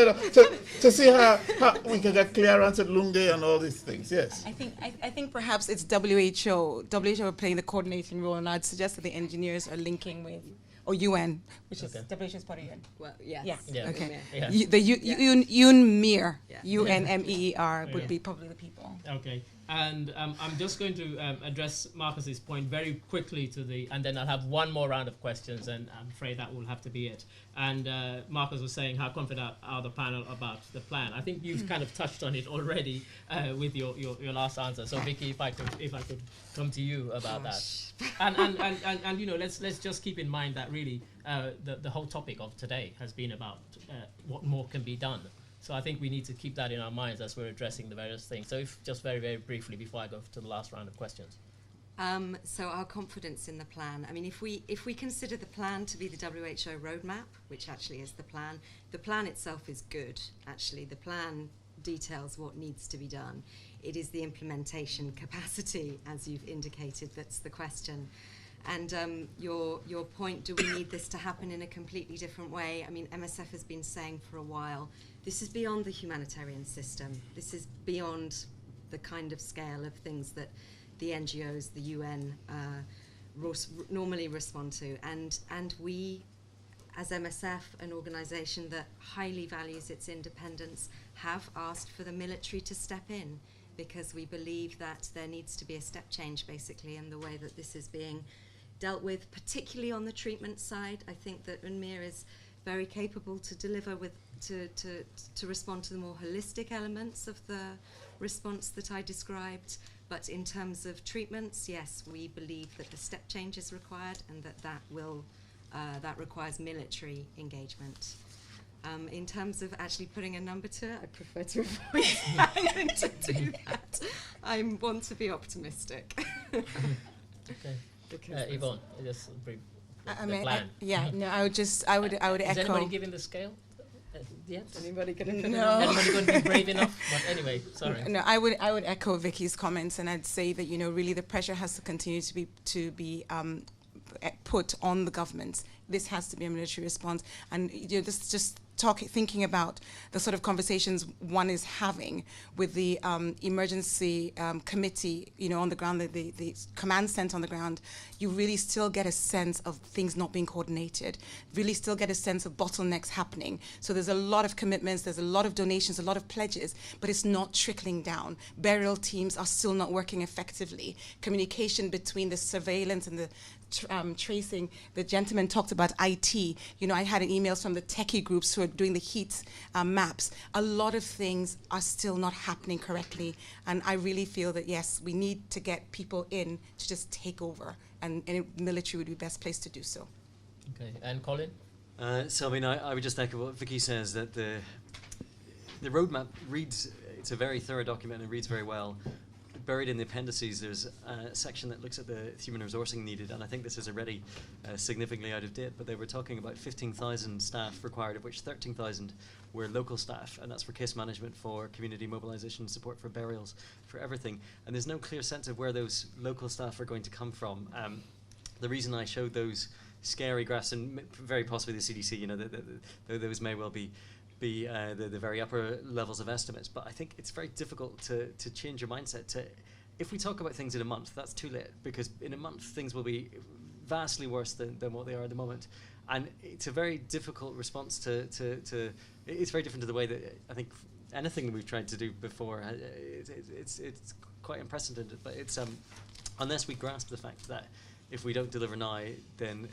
to see how we can get clearance at Lunge and all these things. Yes. I think perhaps it's WHO playing the coordinating role, and I'd suggest that the engineers are linking with. Or UN, which is WHO is part of UN. Well, yes. Yeah. Okay. Yeah. The UNMEER, UNMEER would be probably the people. Okay. And I'm just going to address Marcus's point very quickly and then I'll have one more round of questions, and I'm afraid that will have to be it. And Marcus was saying how confident are the panel about the plan. I think you've kind of touched on it already with your last answer. So Vicky, if I could come to you about that. And you know, let's just keep in mind that really the whole topic of today has been about what more can be done. So I think we need to keep that in our minds as we're addressing the various things. So if just very, very briefly before I go to the last round of questions. So our confidence in the plan. I mean, if we consider the plan to be the WHO roadmap, which actually is the plan itself is good. Actually, the plan details what needs to be done. It is the implementation capacity, as you've indicated, that's the question. And your point, do we need this to happen in a completely different way? I mean, MSF has been saying for a while, this is beyond the humanitarian system. This is beyond the kind of scale of things that the NGOs, the UN, normally respond to. And we, as MSF, an organization that highly values its independence, have asked for the military to step in, because we believe that there needs to be a step change, basically, in the way that this is being dealt with, particularly on the treatment side. I think that UNMIR is very capable to deliver to respond to the more holistic elements of the response that I described. But in terms of treatments, yes, we believe that the step change is required, and that requires military engagement. In terms of actually putting a number to it, I prefer to avoid having to do that. I want to be optimistic. Okay. Yvonne, just brief. I would echo. Is anybody giving the scale? Yes. Anybody going to? No. Anybody going to be brave enough? But anyway, sorry. No, I would echo Vicky's comments, and I'd say that really the pressure has to continue to be put on the governments. This has to be a military response, and this just thinking about the sort of conversations one is having with the emergency committee, on the ground, the command center on the ground, you really still get a sense of things not being coordinated, really still get a sense of bottlenecks happening. So there's a lot of commitments, there's a lot of donations, a lot of pledges, but it's not trickling down. Burial teams are still not working effectively. Communication between the surveillance and the tracing, the gentleman talked about IT. I had emails from the techie groups who are doing the heat maps. A lot of things are still not happening correctly, and I really feel that yes, we need to get people in to just take over, and military would be the best place to do so. Okay, and Colin? So I would just echo what Vicky says, that the roadmap reads, it's a very thorough document and reads very well. Buried in the appendices, there's a section that looks at the human resourcing needed, and I think this is already significantly out of date, but they were talking about 15,000 staff required, of which 13,000 were local staff, and that's for case management, for community mobilization, support for burials, for everything. And there's no clear sense of where those local staff are going to come from. The reason I showed those scary graphs, and very possibly the CDC, those may well be the very upper levels of estimates, but I think it's very difficult to change your mindset to, if we talk about things in a month, that's too late, because in a month things will be vastly worse than what they are at the moment, and it's a very difficult response to it's very different to the way that I think anything that we've tried to do before. It's quite unprecedented, but it's unless we grasp the fact that if we don't deliver now, then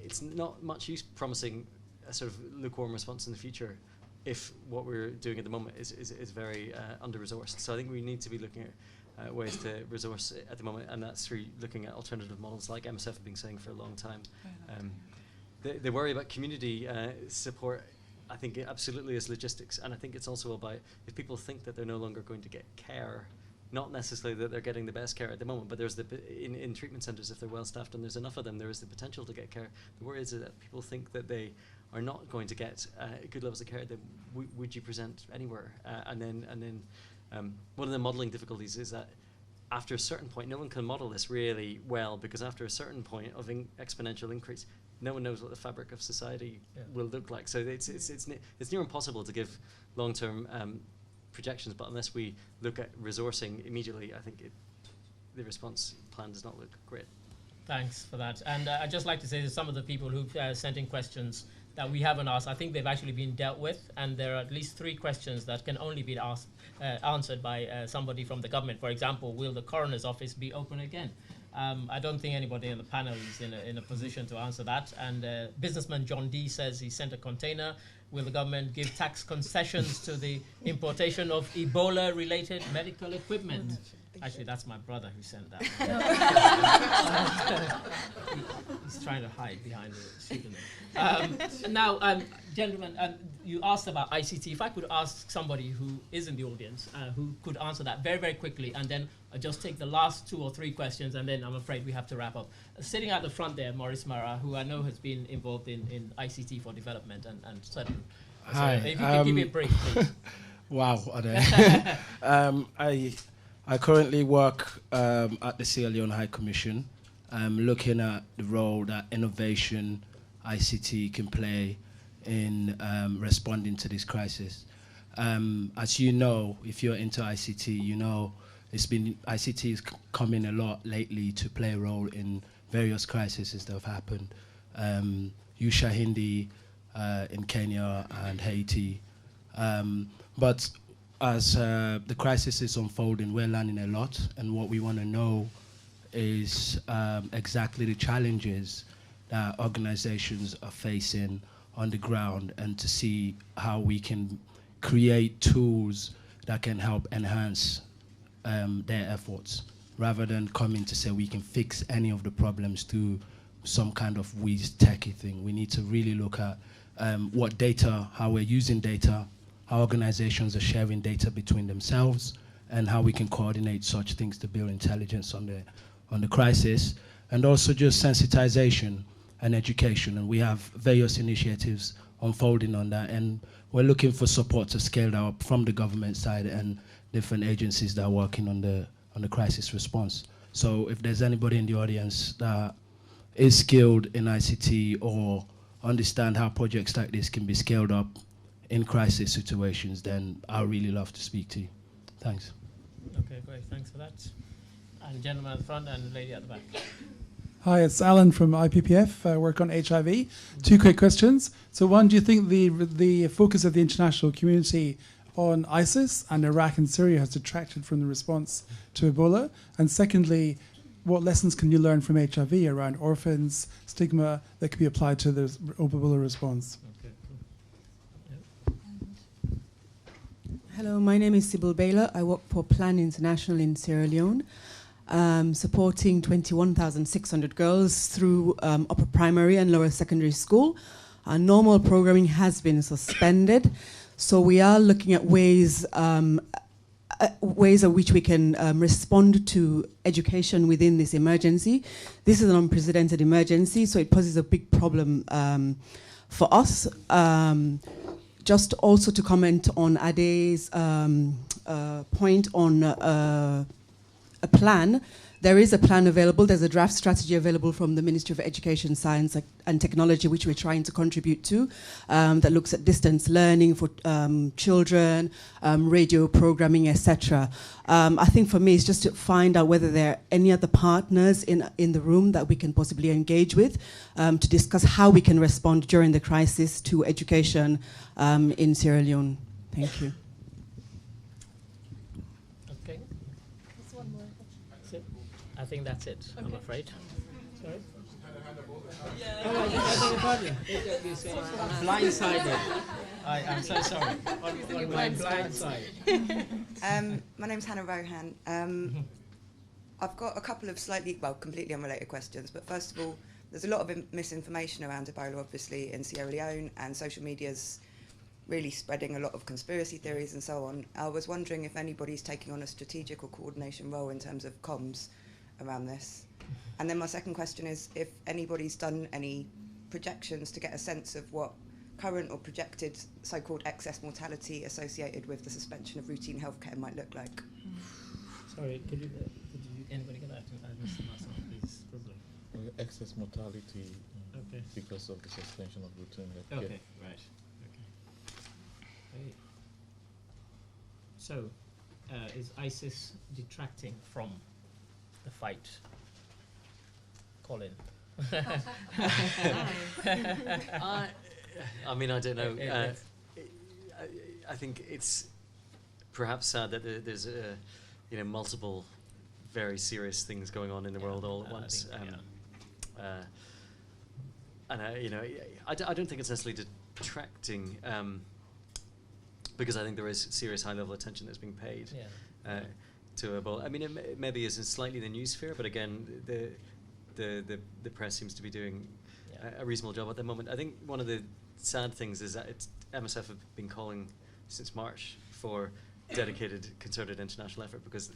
it's not much use promising a sort of lukewarm response in the future if what we're doing at the moment is very under-resourced. So I think we need to be looking at ways to resource it at the moment, and that's through looking at alternative models like MSF have been saying for a long time. The worry about community support, I think it absolutely is logistics, and I think it's also about if people think that they're no longer going to get care, not necessarily that they're getting the best care at the moment, but there's in treatment centres, if they're well staffed and there's enough of them, there is the potential to get care. The worry is that people think that they are not going to get good levels of care, then would you present anywhere? And then one of the modelling difficulties is that after a certain point, no one can model this really well, because after a certain point of exponential increase, no one knows what the fabric of society will look like. So it's near impossible to give long-term projections, but unless we look at resourcing immediately, I think the response plan does not look great. Thanks for that. And I'd just like to say that some of the people who've sent in questions that we haven't asked, I think they've actually been dealt with, and there are at least 3 questions that can only be answered by somebody from the government. For example, will the coroner's office be open again? I don't think anybody on the panel is in a position to answer that. And businessman John D says he sent a container. Will the government give tax concessions to the importation of Ebola-related medical equipment? Actually, that's my brother who sent that. He's trying to hide behind the pseudonym. Now, gentlemen, you asked about ICT. If I could ask somebody who is in the audience who could answer that very, very quickly, and then I'll just take the last 2 or 3 questions, and then I'm afraid we have to wrap up. Sitting at the front there, Maurice Mara, who I know has been involved in ICT for development and certain. Hi. So if you could give me a brief, please. Wow. I currently work at the Sierra Leone High Commission. I'm looking at the role that innovation, ICT can play in responding to this crisis. As you know, if you're into ICT, you know ICT is coming a lot lately to play a role in various crises that have happened. Ushahindi in Kenya and Haiti. But as the crisis is unfolding, we're learning a lot, and what we want to know is exactly the challenges that organizations are facing on the ground, and to see how we can create tools that can help enhance their efforts, rather than coming to say we can fix any of the problems through some kind of whiz techie thing. We need to really look at what data, how we're using data, how organizations are sharing data between themselves, and how we can coordinate such things to build intelligence on the crisis. and also just sensitization and education. And we have various initiatives unfolding on that, and we're looking for support to scale that up from the government side and different agencies that are working on the crisis response. So if there's anybody in the audience that is skilled in ICT or understand how projects like this can be scaled up in crisis situations, then I'd really love to speak to you. Thanks. Okay, great. Thanks for that. And gentleman at the front and lady at the back. Hi, it's Alan from IPPF. I work on HIV. Two quick questions. So one, do you think the focus of the international community on ISIS and Iraq and Syria has detracted from the response to Ebola? And secondly, what lessons can you learn from HIV around orphans, stigma that could be applied to the Ebola response? Okay, Hello, my name is Sybil Baylor. I work for Plan International in Sierra Leone, supporting 21,600 girls through upper primary and lower secondary school. Our normal programming has been suspended, so we are looking at ways of which we can respond to education within this emergency. This is an unprecedented emergency, so it poses a big problem for us. Just also to comment on Ade's point on a plan. There is a plan available. There's a draft strategy available from the Ministry of Education, Science and Technology, which we're trying to contribute to, that looks at distance learning for children, radio programming, etc. I think for me, it's just to find out whether there are any other partners in the room that we can possibly engage with to discuss how we can respond during the crisis to education in Sierra Leone. Thank you. I think that's it, okay. I'm afraid. Sorry? Blindsided. I'm so sorry. On my blind side. My name's Hannah Rohan. I've got a couple of completely unrelated questions. But first of all, there's a lot of misinformation around Ebola, obviously, in Sierra Leone, and social media's really spreading a lot of conspiracy theories and so on. I was wondering if anybody's taking on a strategic or coordination role in terms of comms around this. And then my second question is if anybody's done any projections to get a sense of what current or projected so-called excess mortality associated with the suspension of routine healthcare might look like. Sorry, did anybody get that? I missed the last one, please. Excess mortality because of the suspension of routine healthcare. Okay, right. Okay. So, is ISIS detracting from the fight? Colin. I mean, I don't know. I think it's perhaps sad that there's multiple very serious things going on in the world all at once. And I don't think it's necessarily detracting, because I think there is serious high-level attention that's being paid to Ebola. I mean, it maybe is in slightly the news sphere, but again, the press seems to be doing a reasonable job at the moment. I think one of the sad things is that MSF have been calling since March for dedicated, concerted international effort, because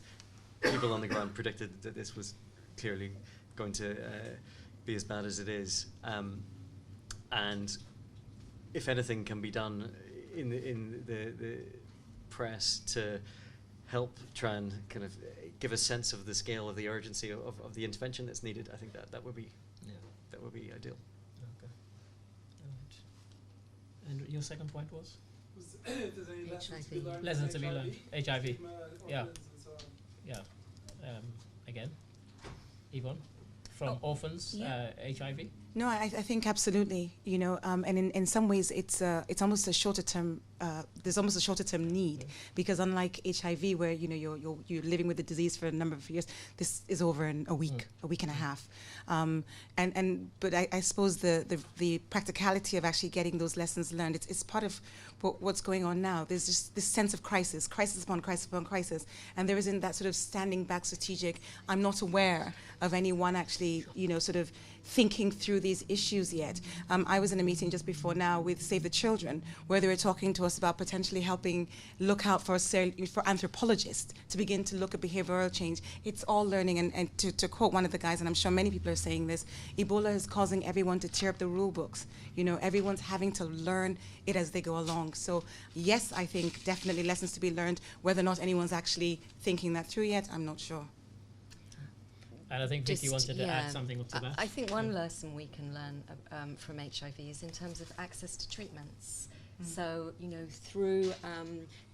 people on the ground predicted that this was clearly going to be as bad as it is. And if anything can be done in the press to help try and kind of give a sense of the scale of the urgency of the intervention that's needed, I think that would be ideal. Okay. And your second point was? Lessons to be learned. HIV. Yeah. Yeah. Again, Yvonne, from orphans, HIV. No, I think absolutely. And in some ways, it's almost a shorter term. There's almost a shorter term need, because unlike HIV, where you're living with the disease for a number of years, this is over in a week, a week and a half. But I suppose the practicality of actually getting those lessons learned, it's part of what's going on now. There's just this sense of crisis upon crisis, and there isn't that sort of standing back strategic. I'm not aware of anyone actually, sort of thinking through these issues yet. I was in a meeting just before now with Save the Children, where they were talking to us about potentially helping look out for anthropologists to begin to look at behavioral change. It's all learning, and to quote one of the guys, and I'm sure many people are saying this, Ebola is causing everyone to tear up the rule books. You know, everyone's having to learn it as they go along. So yes, I think definitely lessons to be learned. Whether or not anyone's actually thinking that through yet, I'm not sure. And I think Vicky wanted to add something to that. I think one lesson we can learn from HIV is in terms of access to treatments. So, you know, through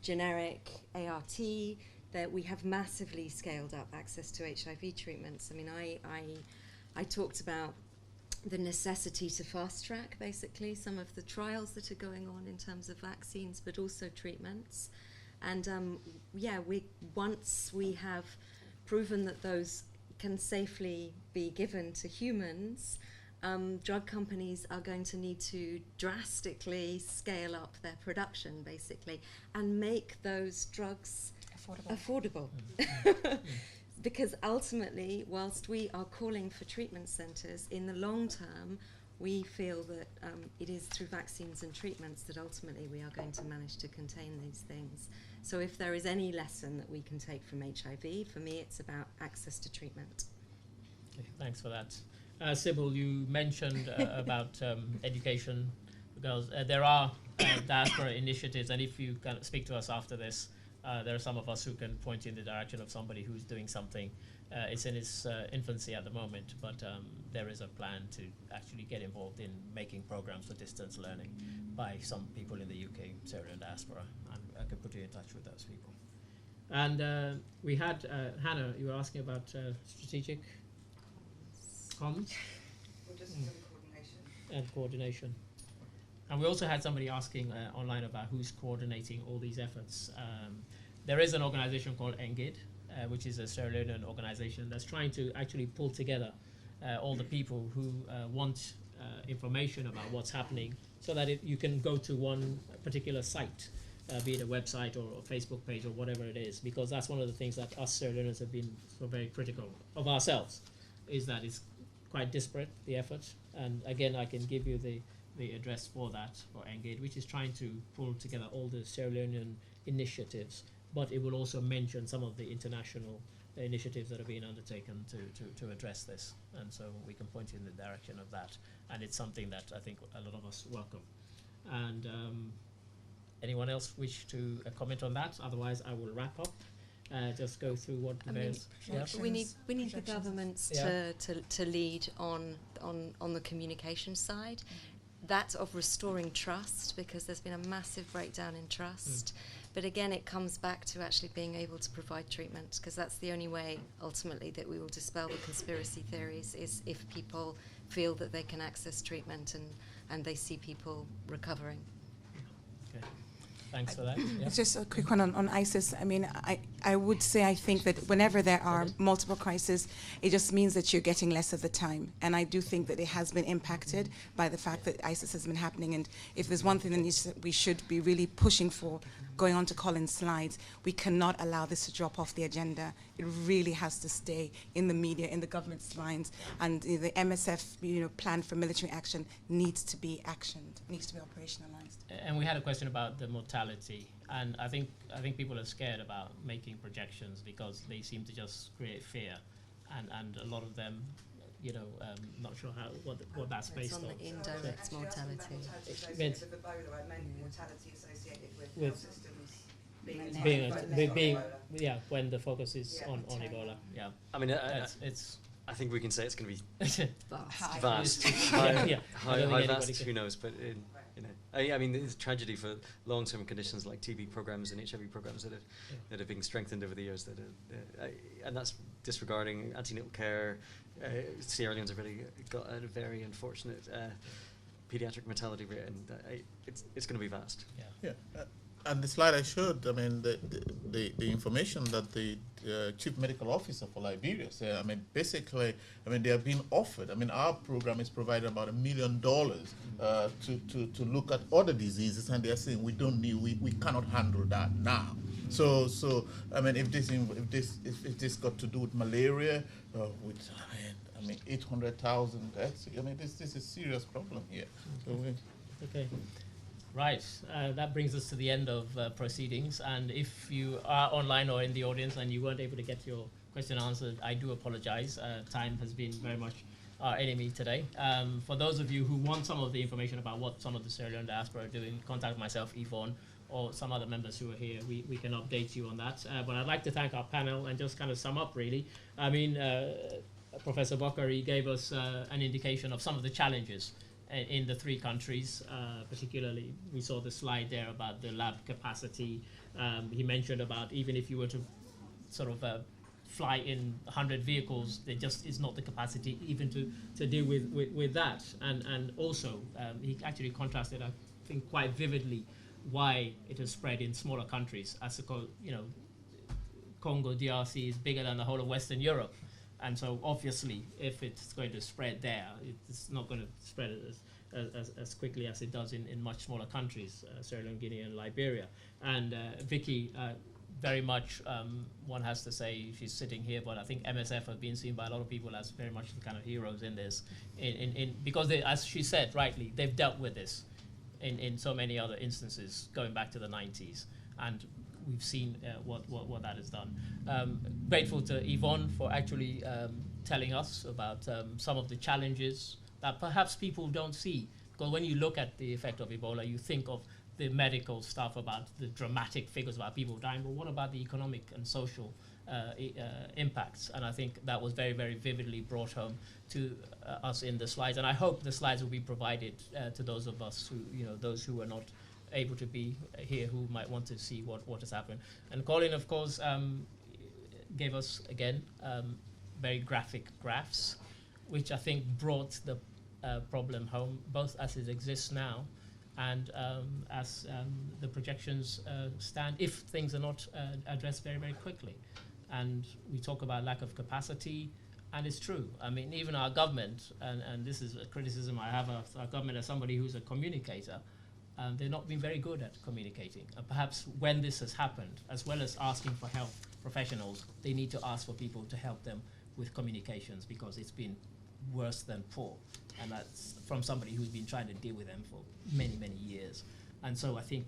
generic ART, that we have massively scaled up access to HIV treatments. I mean, I talked about the necessity to fast track, basically, some of the trials that are going on in terms of vaccines, but also treatments. And once we have proven that those can safely be given to humans, drug companies are going to need to drastically scale up their production, basically, and make those drugs affordable. Because ultimately, whilst we are calling for treatment centres, in the long term, we feel that it is through vaccines and treatments that ultimately we are going to manage to contain these things. So if there is any lesson that we can take from HIV, for me it's about access to treatment. Okay, thanks for that. Sybil, you mentioned about education, because there are diaspora initiatives, and if you can speak to us after this, there are some of us who can point in the direction of somebody who's doing something. It's in its infancy at the moment, but there is a plan to actually get involved in making programs for distance learning by some people in the UK, Sierra Leone diaspora, and I can put you in touch with those people. And we had, Hannah, you were asking about strategic comms? And coordination. And we also had somebody asking online about who's coordinating all these efforts. There is an organization called ENGID, which is a Sierra Leonean organization that's trying to actually pull together all the people who want information about what's happening, so that you can go to one particular site, be it a website or a Facebook page or whatever it is, because that's one of the things that us Sierra Leoneans have been so very critical of ourselves, is that it's quite disparate, the effort. And again, I can give you the address for that, for ENGID, which is trying to pull together all the Sierra Leonean initiatives, but it will also mention some of the international initiatives that are being undertaken to address this, and so we can point in the direction of that, and it's something that I think a lot of us welcome. And anyone else wish to comment on that? Otherwise, I will wrap up. Just go through what we need the governments to lead on the communication side. That of restoring trust, because there's been a massive breakdown in trust. But again, it comes back to actually being able to provide treatment, because that's the only way ultimately that we will dispel the conspiracy theories, is if people feel that they can access treatment and they see people recovering. Okay. Thanks for that. It's just a quick one on ISIS. I mean, I would say I think that whenever there are multiple crises, it just means that you're getting less of the time. And I do think that it has been impacted by the fact that ISIS has been happening. And if there's one thing that we should be really pushing for, going on to Colin's slides, we cannot allow this to drop off the agenda. It really has to stay in the media, in the government's minds. And the MSF plan for military action needs to be actioned, needs to be operationalized. And we had a question about the mortality, and I think people are scared about making projections because they seem to just create fear, and a lot of them, not sure what that's based on. It's on the indirect mortality. With Ebola, I meant mortality associated with systems when the focus is on Ebola. Yeah, I mean, I think we can say it's going to be vast. High vast. Who knows? But I mean, it's a tragedy for long-term conditions like TB programs and HIV programs that have been strengthened over the years. And that's disregarding antenatal care. Sierra Leone's have really got a very unfortunate pediatric mortality rate, and it's going to be vast. Yeah. And the slide I showed, I mean, the information that the chief medical officer for Liberia said, I mean, basically, I mean, they are being offered. I mean, our program is providing about $1 million to look at other diseases, and they are saying we don't need, we cannot handle that now. So I mean, if this got to do with malaria, with 800,000 deaths, I mean, this is a serious problem here. So okay. Right, that brings us to the end of proceedings, and if you are online or in the audience and you weren't able to get your question answered, I do apologize. Time has been very much our enemy today. For those of you who want some of the information about what some of the Sierra Leone diaspora are doing, contact myself, Yvonne, or some other members who are here. We can update you on that. But I'd like to thank our panel and just kind of sum up, really. I mean, Professor Bokhari gave us an indication of some of the challenges in the three countries, particularly we saw the slide there about the lab capacity. He mentioned about even if you were to sort of fly in 100 vehicles, there just is not the capacity even to deal with that. And also, he actually contrasted, I think, quite vividly why it has spread in smaller countries. As Congo DRC is bigger than the whole of Western Europe. And so obviously, if it's going to spread there, it's not going to spread as quickly as it does in much smaller countries, Sierra Leone, Guinea, and Liberia. And Vicky, very much, one has to say, she's sitting here, but I think MSF have been seen by a lot of people as very much the kind of heroes in this, because they, as she said rightly, they've dealt with this in so many other instances going back to the 90s. And we've seen what that has done. Grateful to Yvonne for actually telling us about some of the challenges that perhaps people don't see. Because when you look at the effect of Ebola, you think of the medical stuff about the dramatic figures about people dying, but what about the economic and social impacts? And I think that was very, very vividly brought home to us in the slides. And I hope the slides will be provided to those of us who, those who are not able to be here, who might want to see what has happened. And Colin, of course, gave us, again, very graphic graphs, which I think brought the problem home, both as it exists now and as the projections stand, if things are not addressed very, very quickly. And we talk about lack of capacity, and it's true. I mean, even our government, and this is a criticism I have of our government as somebody who's a communicator, they've not been very good at communicating. Perhaps when this has happened, as well as asking for health professionals, they need to ask for people to help them with communications, because it's been worse than poor. And that's from somebody who's been trying to deal with them for many, many years. And so I think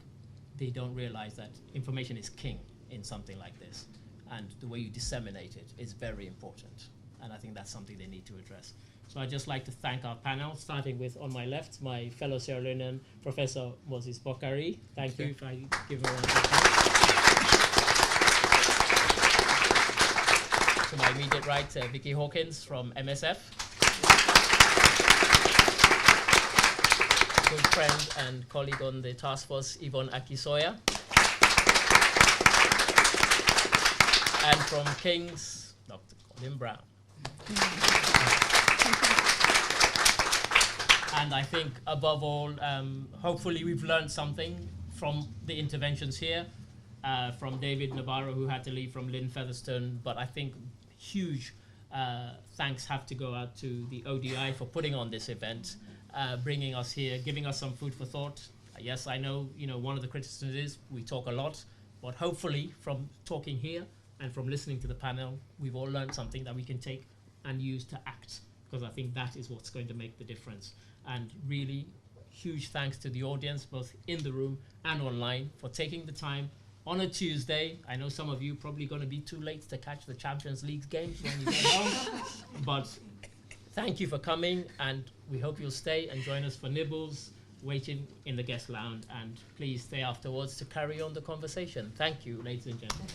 they don't realize that information is king in something like this. And the way you disseminate it is very important. And I think that's something they need to address. So I'd just like to thank our panel, starting with, on my left, my fellow Sierra Leonean, Professor Moses Bokhari. Thank you. If I give him a round of applause. To my immediate right, Vicky Hawkins from MSF. Good friend and colleague on the task force, Yvonne Aki-Sawyerr. And from King's, Dr. Colin Brown. And I think, above all, hopefully we've learned something from the interventions here, from David Navarro, who had to leave, from Lynn Featherstone. But I think huge thanks have to go out to the ODI for putting on this event, bringing us here, giving us some food for thought. Yes, I know, one of the criticisms is we talk a lot, but hopefully from talking here and from listening to the panel, we've all learned something that we can take and use to act, because I think that is what's going to make the difference. And really huge thanks to the audience, both in the room and online, for taking the time on a Tuesday. I know some of you probably going to be too late to catch the Champions League games when you get home, but thank you for coming, and we hope you'll stay and join us for nibbles, waiting in the guest lounge, and please stay afterwards to carry on the conversation. Thank you, ladies and gentlemen.